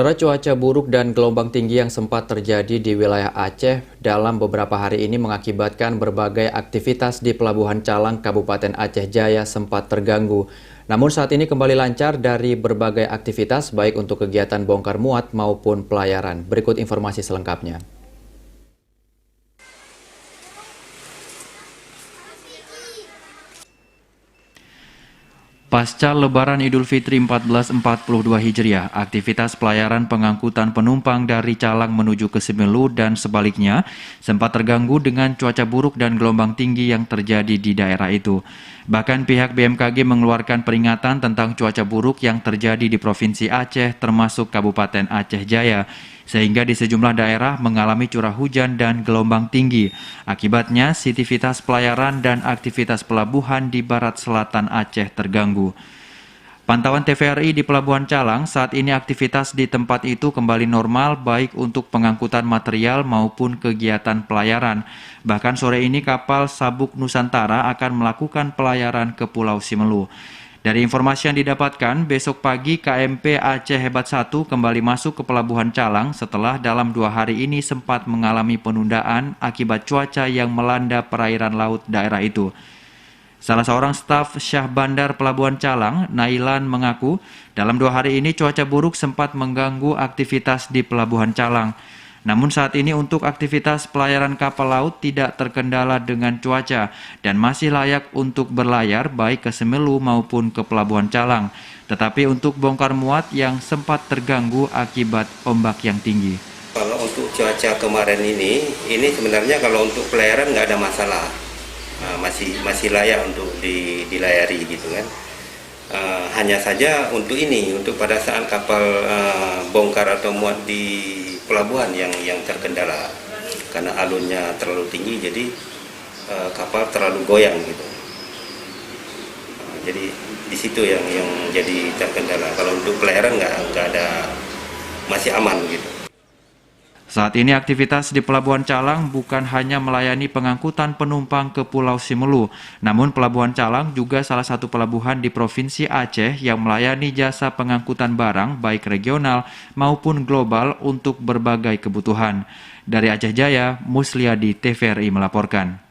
Karena cuaca buruk dan gelombang tinggi yang sempat terjadi di wilayah Aceh dalam beberapa hari ini mengakibatkan berbagai aktivitas di Pelabuhan Calang, Kabupaten Aceh Jaya sempat terganggu. Namun saat ini kembali lancar dari berbagai aktivitas baik untuk kegiatan bongkar muat maupun pelayaran. Berikut informasi selengkapnya. Pasca Lebaran Idul Fitri 1442 Hijriah, aktivitas pelayaran pengangkutan penumpang dari Calang menuju ke Simelu dan sebaliknya sempat terganggu dengan cuaca buruk dan gelombang tinggi yang terjadi di daerah itu. Bahkan pihak BMKG mengeluarkan peringatan tentang cuaca buruk yang terjadi di Provinsi Aceh termasuk Kabupaten Aceh Jaya, sehingga di sejumlah daerah mengalami curah hujan dan gelombang tinggi. Akibatnya, aktivitas pelayaran dan aktivitas pelabuhan di barat selatan Aceh terganggu. Pantauan TVRI di Pelabuhan Calang, saat ini aktivitas di tempat itu kembali normal baik untuk pengangkutan material maupun kegiatan pelayaran. Bahkan sore ini kapal Sabuk Nusantara akan melakukan pelayaran ke Pulau Simelu. Dari informasi yang didapatkan, besok pagi KMP Aceh Hebat 1 kembali masuk ke Pelabuhan Calang setelah dalam 2 hari ini sempat mengalami penundaan akibat cuaca yang melanda perairan laut daerah itu. Salah seorang staf Syah Bandar Pelabuhan Calang, Nailan, mengaku dalam 2 hari ini cuaca buruk sempat mengganggu aktivitas di Pelabuhan Calang. Namun saat ini untuk aktivitas pelayaran kapal laut tidak terkendala dengan cuaca dan masih layak untuk berlayar baik ke Simelu maupun ke Pelabuhan Calang. Tetapi untuk bongkar muat yang sempat terganggu akibat ombak yang tinggi. Kalau untuk cuaca kemarin ini sebenarnya kalau untuk pelayaran nggak ada masalah. Masih layak untuk dilayari gitu kan. Hanya saja untuk pada saat kapal bongkar atau muat di pelabuhan yang terkendala karena alurnya terlalu tinggi, jadi kapal terlalu goyang gitu. Jadi di situ yang jadi terkendala. Kalau untuk pelayaran nggak ada, masih aman gitu. Saat ini aktivitas di Pelabuhan Calang bukan hanya melayani pengangkutan penumpang ke Pulau Simelu, namun Pelabuhan Calang juga salah satu pelabuhan di Provinsi Aceh yang melayani jasa pengangkutan barang baik regional maupun global untuk berbagai kebutuhan. Dari Aceh Jaya, Musliadi, TVRI melaporkan.